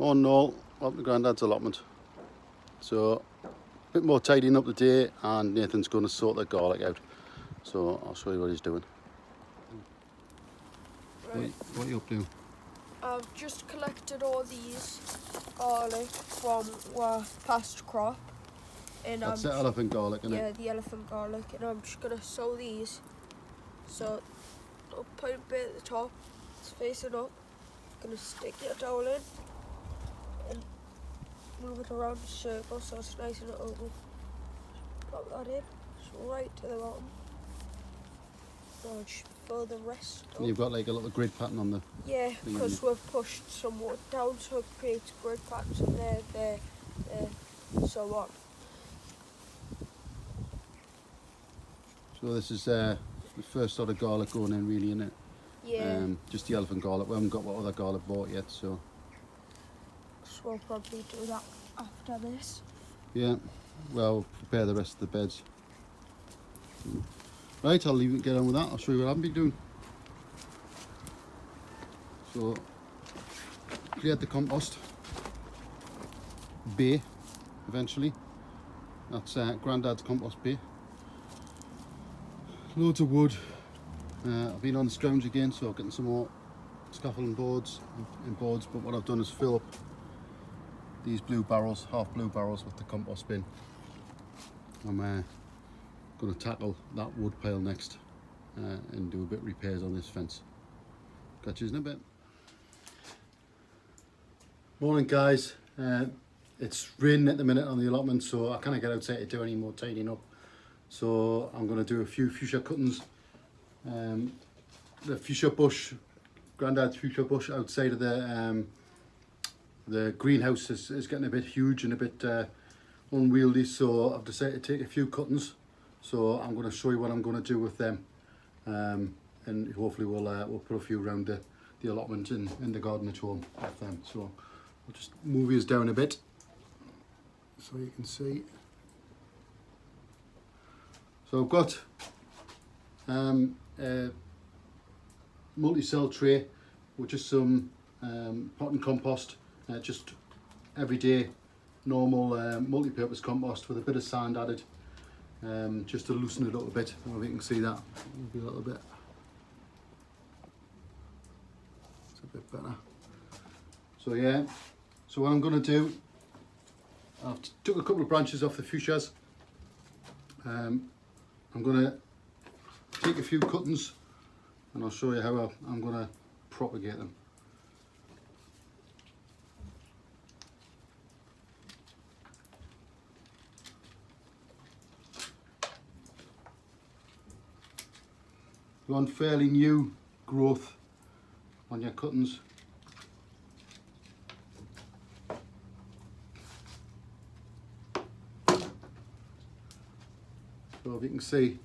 Morning all, welcome to Grandads Allotment. So, a bit more tidying up today, and Nathan's going to sort the garlic out. So, I'll show you what he's doing. Right. What are you up to? I've just collected all these garlic from our past crop. And That's the elephant garlic, isn't yeah, it? the elephant garlic. And I'm just going to sow these. So, I'll put a bit at the top, it's facing up. Going to stick your towel in and move it around the circle so it's nice and open. Plop that in, just right to the bottom. Now just fill the rest up. And you've got like a little grid pattern on the... Yeah, because we've pushed some wood down so it creates grid patterns in there, so on. So this is the first sort of garlic going in really, isn't it? Yeah. Just the elephant garlic. We haven't got what other garlic bought yet, so... So we'll probably do that after this. Yeah, well, prepare the rest of the beds. Right, I'll leave it, get on with that. I'll show you what I've been doing. So, cleared the compost bay, eventually. That's Grandad's compost bay. Loads of wood. I've been on the scrounge again, so I'm getting some more scaffolding boards and boards, but what I've done is fill up these blue barrels, half blue barrels with the compost bin. I'm going to tackle that wood pile next and do a bit of repairs on this fence. Catch you in a bit. Morning guys, it's raining at the minute on the allotment, so I can't get outside to do any more tidying up. So I'm going to do a few fuchsia cuttings. The fuchsia bush, Grandad's fuchsia bush outside of the greenhouse is getting a bit huge and a bit unwieldy, so I've decided to take a few cuttings. So I'm going to show you what I'm going to do with them, and hopefully we'll put a few around the allotment in the garden at home with them. So I'll just move these down a bit so you can see. So I've got a multi-cell tray with just some pot and compost, just everyday normal multi-purpose compost with a bit of sand added, just to loosen it up a bit. I don't know if you can see that, maybe a little bit. It's a bit better. So yeah, so what I'm going to do, I've took a couple of branches off the fuchsias. I'm going to take a few cuttings and I'll show you how I'm going to propagate them. You want fairly new growth on your cuttings. So if you can see,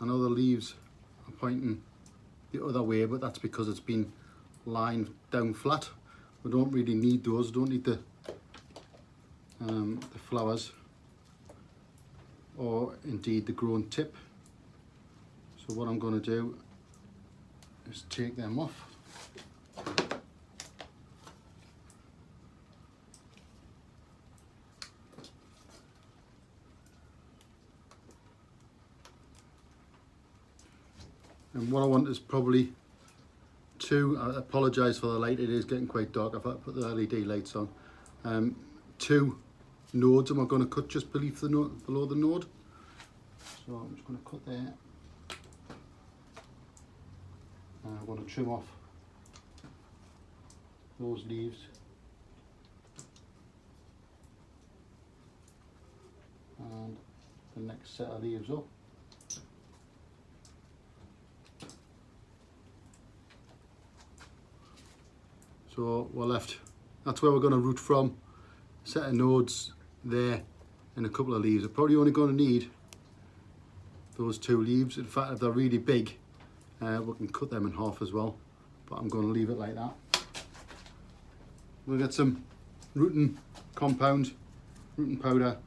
I know the leaves are pointing the other way, but that's because it's been lying down flat. We don't really need those, don't need the flowers or indeed the grown tip. So what I'm going to do is take them off. And what I want is probably two, I apologise for the light, it is getting quite dark, I've had to put the LED lights on. Two nodes I'm going to cut just beneath the node, below the node. So I'm just going to cut there. I'm going to trim off those leaves. And the next set of leaves up. So we're left, that's where we're going to root from. A set of nodes there and a couple of leaves. We're probably only going to need those two leaves. In fact, if they're really big, we can cut them in half as well. But I'm going to leave it like that. We'll get some rooting compound, rooting powder.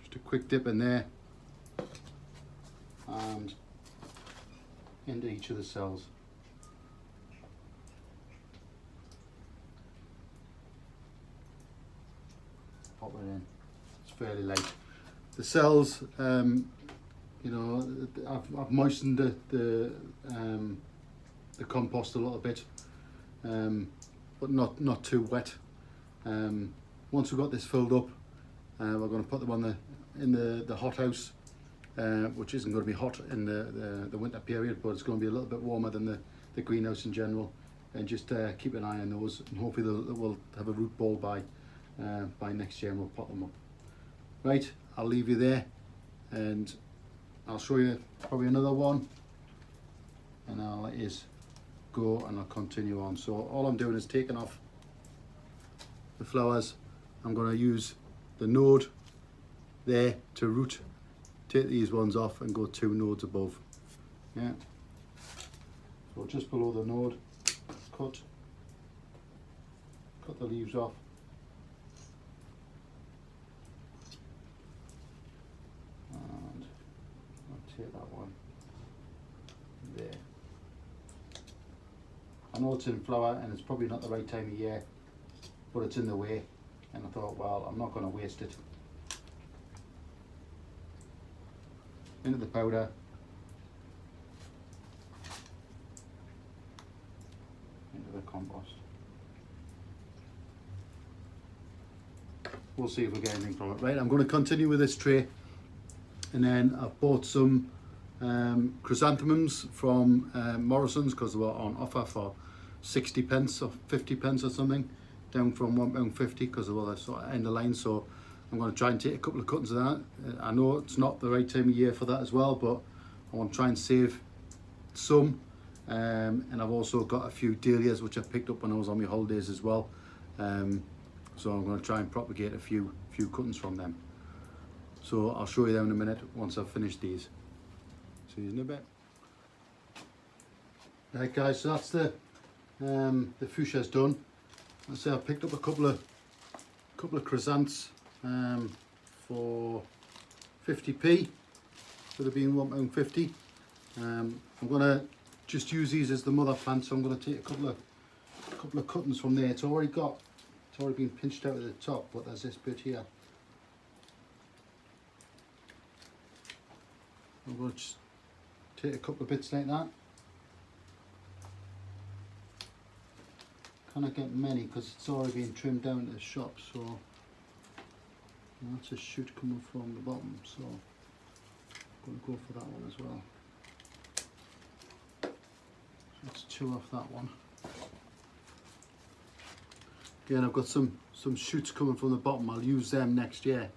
Just a quick dip in there. And into each of the cells. pop it in. It's fairly light. The cells, you know, I've moistened the compost a little bit, but not too wet. Once we've got this filled up, we're going to put them on in the hothouse, which isn't going to be hot in the winter period, but it's going to be a little bit warmer than the greenhouse in general. And just keep an eye on those, and hopefully we'll have a root ball by next year, and we'll pot them up. Right, I'll leave you there, and I'll show you probably another one, and I'll let you go, and I'll continue on. So all I'm doing is taking off the flowers. I'm going to use the node there to root, take these ones off and go 2 nodes above. Yeah, so just below the node, cut the leaves off, and I'll take that one there. I know it's in flower and it's probably not the right time of year, but it's in the way, and I thought, well, I'm not going to waste it. Into the powder, into the compost. We'll see if we get anything from it. Right, I'm going to continue with this tray, and then I've bought some chrysanthemums from Morrison's because they were on offer for 60 pence or 50 pence or something, down from £1.50 because they were the sort of end of line. So I'm going to try and take a couple of cuttings of that. I know it's not the right time of year for that as well, but I want to try and save some. And I've also got a few dahlias which I picked up when I was on my holidays as well. So I'm going to try and propagate a few cuttings from them. So I'll show you them in a minute once I've finished these. See you in a bit. Right guys, so that's the fuchsia's done. I say I picked up a couple of chrysanths for 50p, would have been £1.50. I'm going to just use these as the mother plant, so I'm going to take a couple of cuttings from there. It's already been pinched out at the top, but there's this bit here. I'm going to just take a couple of bits like that. Can't get many because it's already been trimmed down to the shop, so that's a shoot coming from the bottom, so I'm going to go for that one as well. So let's chew off that one. Again, I've got some shoots coming from the bottom. I'll use them next year,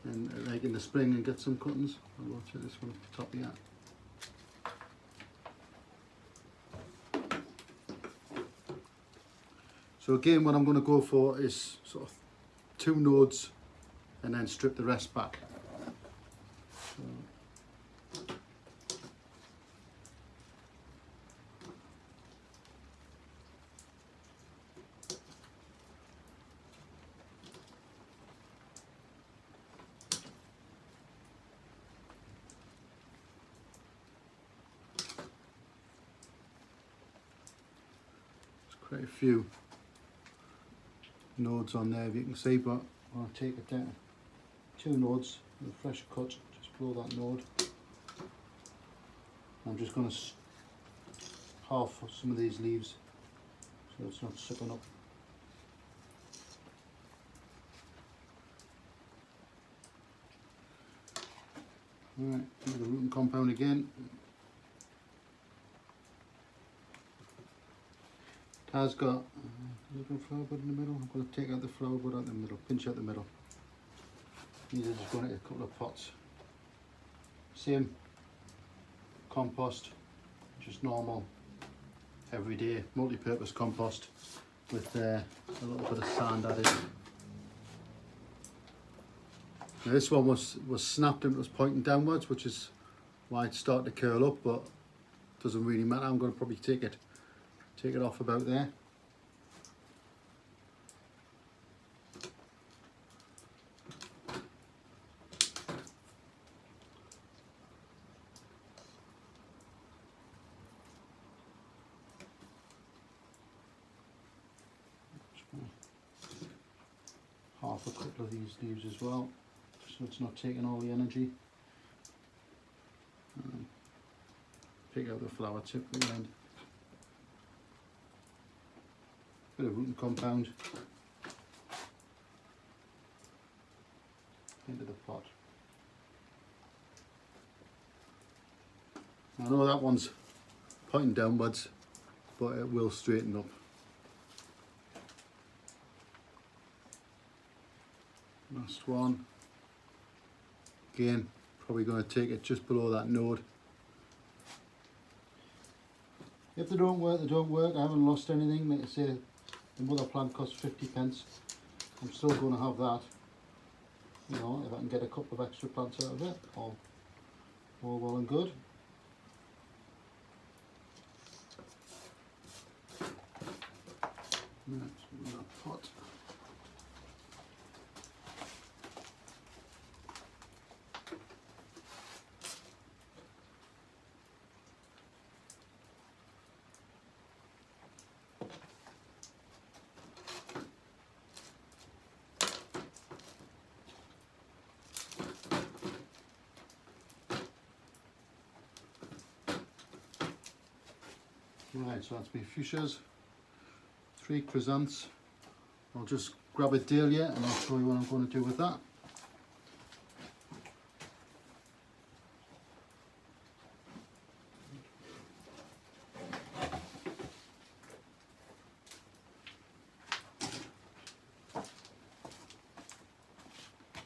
and like in the spring, and get some cuttings. I'll go to this one at the top here. So again, what I'm going to go for is sort of 2 nodes, and then strip the rest back. So quite a few nodes on there, if you can see, but I'll take it down 2 nodes with a fresh cut, just below that node. I'm just going to half some of these leaves so it's not sucking up. Alright, do the rooting compound again. It has got a little flower bud in the middle. I'm going to take out the flower bud out the middle, pinch out the middle. These are just going into a couple of pots. Same compost, just normal, everyday, multi-purpose compost with a little bit of sand added. Now this one was snapped and it was pointing downwards, which is why it's starting to curl up, but it doesn't really matter. I'm going to probably take it off about there. half a couple of these leaves as well, so it's not taking all the energy. Pick out the flower tip at the end. Bit of rooting compound into the pot. I know that one's pointing downwards, but it will straighten up. Last one. Again, probably going to take it just below that node. If they don't work, they don't work. I haven't lost anything. Like I say, the mother plant costs 50p. I'm still going to have that. You know, if I can get a couple of extra plants out of it, all well and good. Next, that pot. Right, so that's my fuchsias, 3 chrysanthemums. I'll just grab a dahlia and I'll show you what I'm going to do with that.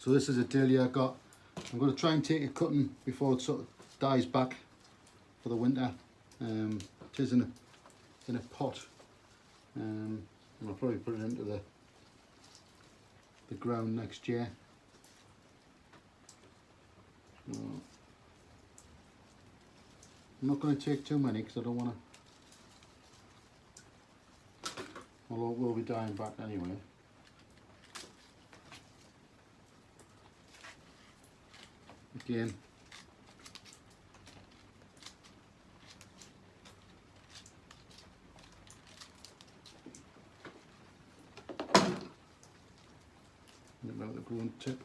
So this is a dahlia I got. I'm going to try and take a cutting before it sort of dies back for the winter. It is in a pot, and I'll probably put it into the ground next year. So I'm not going to take too many because I don't want to, although it will be dying back anyway. Again, about the growing tip.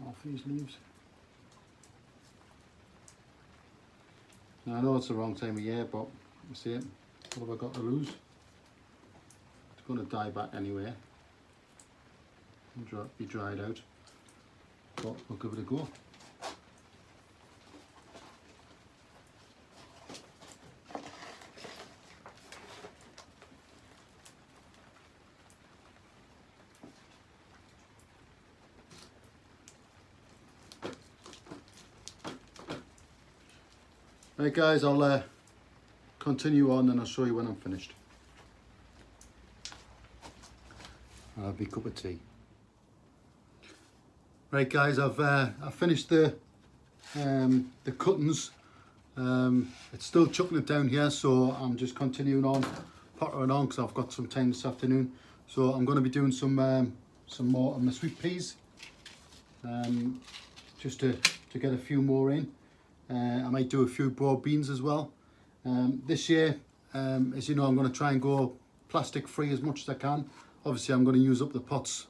Half these leaves. Now I know it's the wrong time of year, but you see it. What have I got to lose? It's going to die back anyway. Be dried out, but we'll give it a go. Right guys, I'll continue on and I'll show you when I'm finished. I'll have a cup of tea. Right guys, I've finished the cuttings. It's still chucking it down here, so I'm just continuing on, pottering on because I've got some time this afternoon. So I'm going to be doing some more of my sweet peas, just to get a few more in. I might do a few broad beans as well. This year, as you know, I'm going to try and go plastic free as much as I can. Obviously, I'm going to use up the pots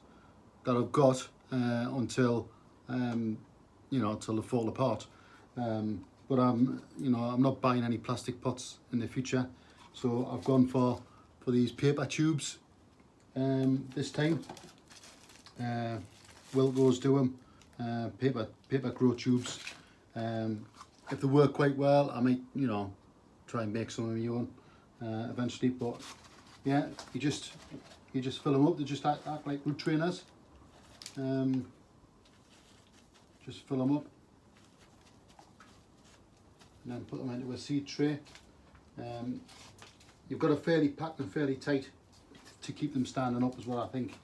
that I've got until you know, until they fall apart. But I'm not buying any plastic pots in the future, so I've gone for these paper tubes this time. Wilco's do them, paper grow tubes. If they work quite well, I might, you know, try and make some of my own eventually. But yeah, you just fill them up. They just act like root trainers. Just fill them up and then put them into a seed tray. You've got to fairly pack them fairly tight to keep them standing up, is what I think.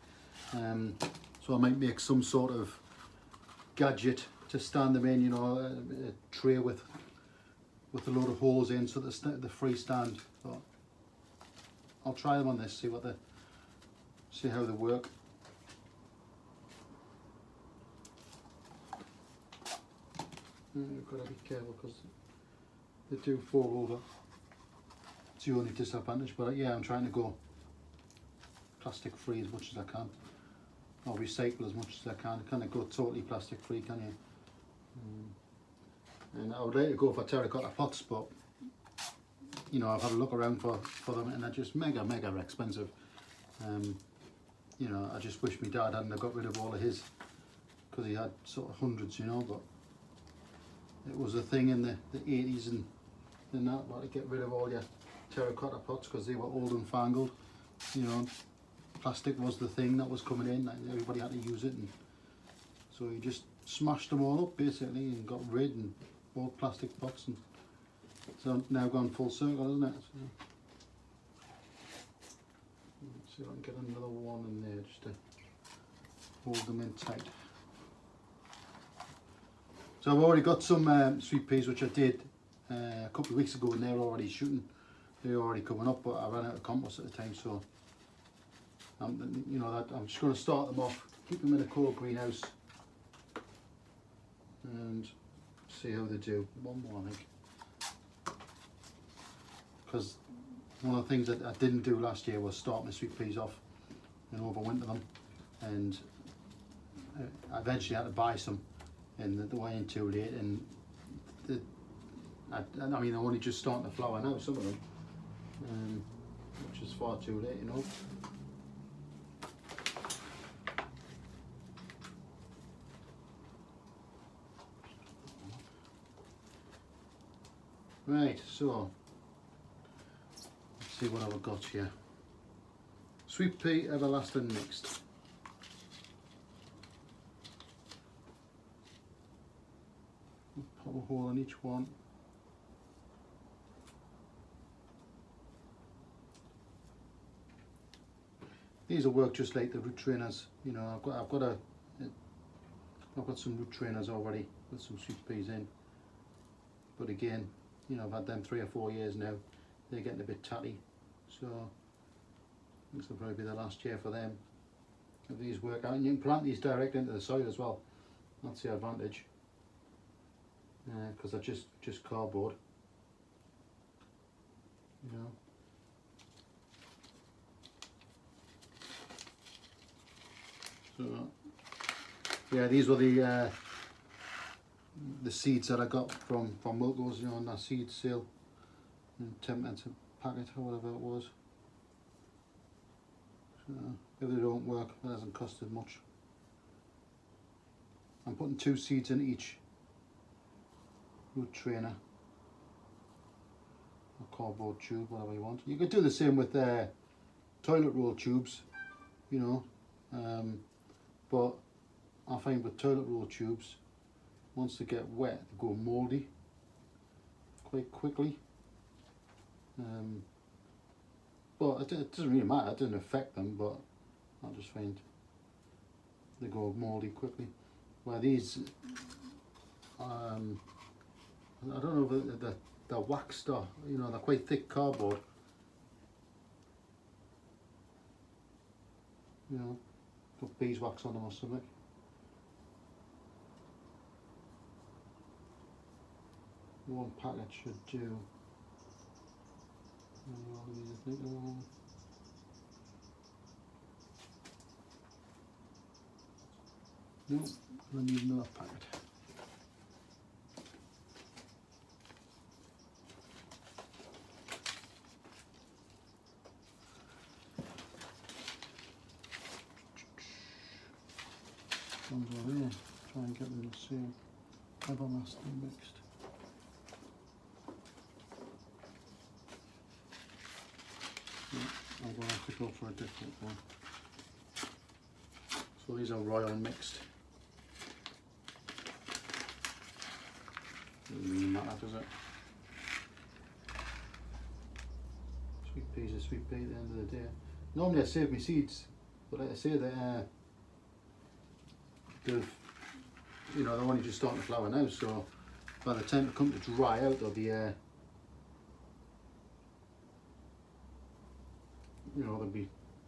So I might make some sort of gadget to stand them in, you know, a tray with a load of holes in so that the free stand. But I'll try them on this, see how they work. You've got to be careful because they do fall over. It's the only disadvantage, but yeah, I'm trying to go plastic free as much as I can, or recycle as much as I can. Can't go totally plastic free, can you? And I would like to go for terracotta pots, but you know, I've had a look around for them and they're just mega expensive. You know, I just wish my dad hadn't got rid of all of his, because he had sort of hundreds, you know, but it was a thing in the 80s and that, but to get rid of all your terracotta pots because they were old and fangled, you know. Plastic was the thing that was coming in and everybody had to use it, and so he just smashed them all up basically and got rid and bought plastic pots, and so now gone full circle, isn't it? So, let's see if I can get another one in there just to hold them in tight. So I've already got some sweet peas which I did a couple of weeks ago, and they're already shooting. They're already coming up, but I ran out of compost at the time, so you know, I'm just going to start them off, keep them in a cold greenhouse, and see how they do. One more, I think, because one of the things that I didn't do last year was start my sweet peas off and overwinter them, and I eventually had to buy some, and they went in too late, and I mean, they're only just starting to flower now, some of them, which is far too late, you know. Right, so let's see what I've got here. Sweet pea everlasting mixed. Pop a hole in each one. These will work just like the root trainers. You know, I've got some root trainers already with some sweet peas in. But again, you know, I've had them 3 or 4 years now. They're getting a bit tatty, so this will probably be the last year for them. If these work out, and you can plant these direct into the soil as well. That's the advantage, because they're just cardboard. You know. So yeah, these were the seeds that I got from Wilco's, you know, on that seed sale, and 10p a packet or whatever it was. So if they don't work, it hasn't costed much. I'm putting 2 seeds in each root trainer, a cardboard tube, whatever you want. You could do the same with toilet roll tubes, you know, but I find with toilet roll tubes, once they get wet, they go mouldy quite quickly. But it doesn't really matter, it doesn't affect them, but I just find they go mouldy quickly. Where these, I don't know if they're waxed or, you know, they're quite thick cardboard. You know, got beeswax on them or something. One packet should do. No, I need another packet. Ones over there. Try and get them the same everlasting mixed. I'm going to have to go for a different one. So these are royal mixed. Doesn't really matter, does it? Sweet peas are sweet pea at the end of the day. Normally I save my seeds, but like I say, they're you know, they're only just starting to flower now, so by the time they come to dry out, they'll be you know,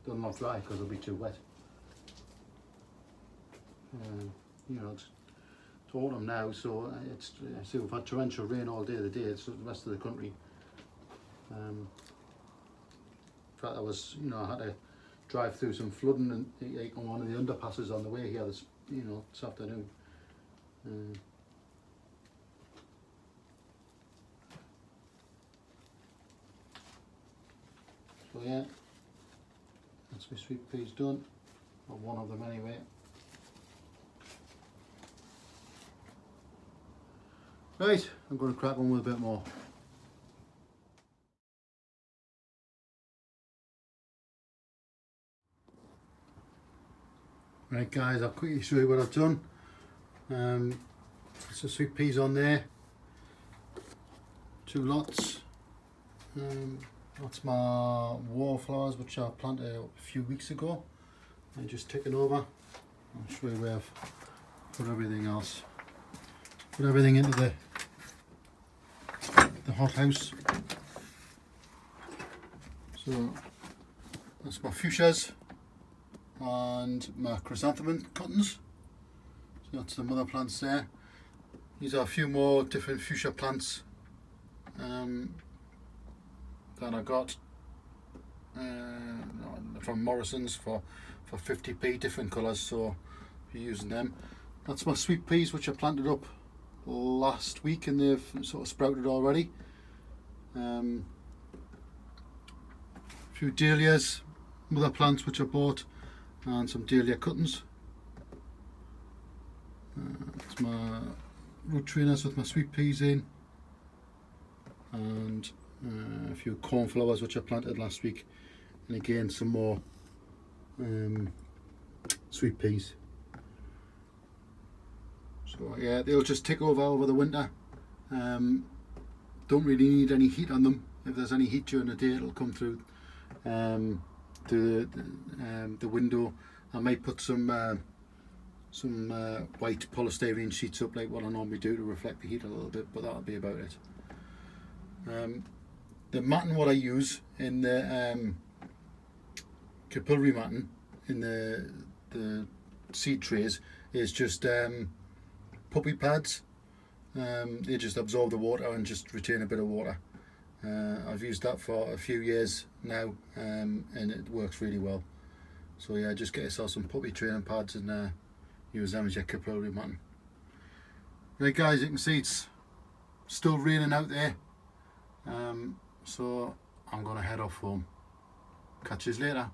they'll not dry because they'll be too wet. You know, it's autumn now, so it's see we've had torrential rain all day today. It's the rest of the country. In fact, I had to drive through some flooding and on one of the underpasses on the way here this afternoon. So yeah, that's my sweet peas done, or one of them anyway. Right, I'm going to crack on with a bit more. Right guys, I'll quickly show you what I've done. Some sweet peas on there, 2 lots. That's my wallflowers which I planted a few weeks ago and just taken over. I'll show you where I've put everything else. Put everything into the hothouse. So that's my fuchsias and my chrysanthemum cuttings. So that's the mother plants there. These are a few more different fuchsia plants that I got from Morrison's for 50p, different colours, so if you're using them. That's my sweet peas which I planted up last week and they've sort of sprouted already. A few dahlias, mother plants which I bought, and some dahlia cuttings. That's my root trainers with my sweet peas in, and a few cornflowers which I planted last week, and again some more sweet peas. So yeah, they'll just tick over the winter. Don't really need any heat on them. If there's any heat during the day, it'll come through the window. I might put some white polystyrene sheets up like what I normally do to reflect the heat a little bit, but that'll be about it. The matting what I use in the capillary matting in the seed trays is just puppy pads. They just absorb the water and just retain a bit of water. I've used that for a few years now, and it works really well. So yeah, just get yourself some puppy training pads and use them as your capillary matting. Right guys, you can see it's still raining out there, so I'm going to head off home. Catch you later.